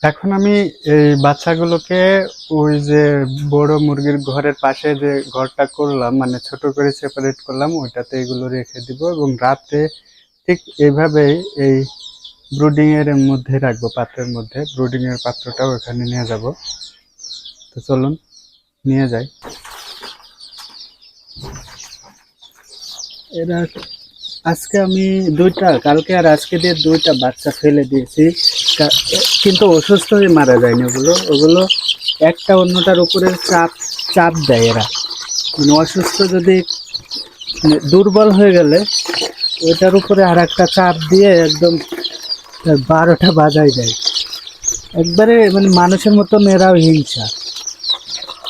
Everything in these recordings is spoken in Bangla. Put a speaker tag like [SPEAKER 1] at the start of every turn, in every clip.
[SPEAKER 1] এখন আমি এই বাচ্চাগুলোকে ওই যে বড় মুরগির ঘরের পাশে যে ঘরটা করলাম, মানে ছোট করে সেপারেট করলাম, ওইটাতে এগুলো রেখে দিব এবং রাতে ঠিক এইভাবেই এই ব্রুডিং এর মধ্যে রাখবো, পাত্রের মধ্যে। ব্রুডিং এর পাত্রটাও এখানে নিয়ে যাব। তো চলুন নিয়ে যাই। এরা আজকে আমি দুইটা, কালকে আর আজকে দিয়ে দুইটা বাচ্চা ফেলে দিয়েছি, কিন্তু অসুস্থ হয়ে মারা যায়নি। ওগুলো ওগুলো একটা অন্যটার উপরে চাপ চাপ দেয় এরা, মানে অসুস্থ যদি মানে দুর্বল হয়ে গেলে ওইটার উপরে আর একটা চাপ দিয়ে একদম 12টা বাজাই দেয় একবারে, মানে মানুষের মতন এরাও হিংসা।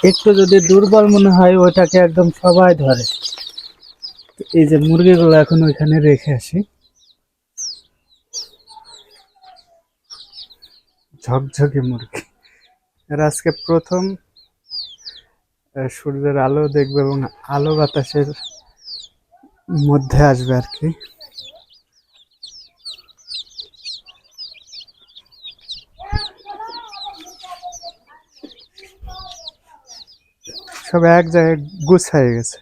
[SPEAKER 1] একটু যদি দুর্বল মনে হয় ওইটাকে একদম সবাই ধরে। এই যে মুরগিগুলো এখন ওইখানে রেখে আসি। ঝকঝকে মুরগি, এরা আজকে প্রথম সূর্যের আলো দেখবে এবং আলো বাতাসের মধ্যে আসবে আর কি। সব এক জায়গায় গুছায় গেছে,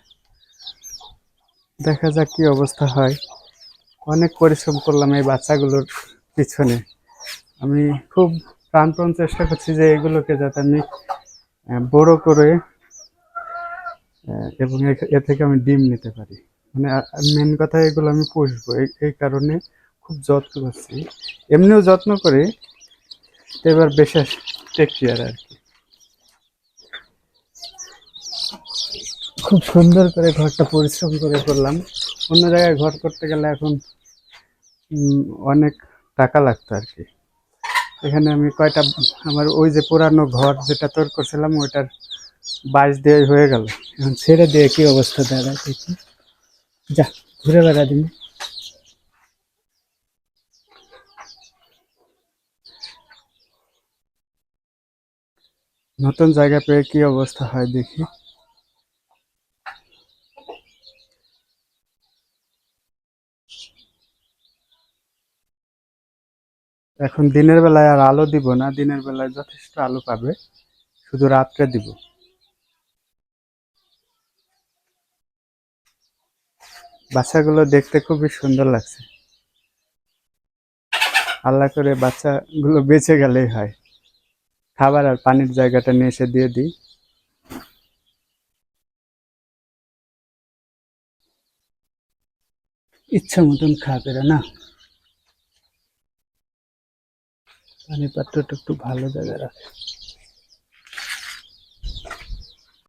[SPEAKER 1] দেখা যাক কি অবস্থা হয়। অনেক পরিশ্রম করলাম এই বাচ্চাগুলোর পিছনে। আমি খুব প্রাণপণ চেষ্টা করছি যে এগুলোকে যাতে আমি বড় করে এবং এ থেকে আমি ডিম নিতে পারি। মানে মেন কথা, এগুলো আমি পুষবো, এই কারণে খুব যত্ন করছি। এমনিও যত্ন করি, এবার বিশেষ টেক কেয়ার আর কি। খুব সুন্দর করে ঘরটা পরিশ্রম করে করলাম। অন্য জায়গায় ঘর করতে গেলে এখন অনেক টাকা লাগতো আর কি। এখানে আমি কয়টা, আমার ওই যে পুরানো ঘর যেটা তৈরি করছিলাম ওইটার 22 দিয়ে হয়ে গেল। এখন ছেড়ে দিয়ে কি অবস্থা দাঁড়ায় দেখি। যা, ঘুরে বেড়া দিন। নতুন জায়গা পেয়ে কি অবস্থা হয় দেখি। এখন দিনের বেলায় আর আলো দিব না, দিনের বেলায় যথেষ্ট আলো পাবে, শুধু রাত্রে দিব। বাচ্চাগুলো দেখতে খুবই সুন্দর লাগছে। আল্লাহ করে বাচ্চাগুলো বেঁচে গেলেই হয়। খাবার আর পানির জায়গাটা নিয়ে এসে দিয়ে দিই। ইচ্ছা মতন খাবে না। পানি পাত্রটা একটু ভালো জায়গায় রাখে।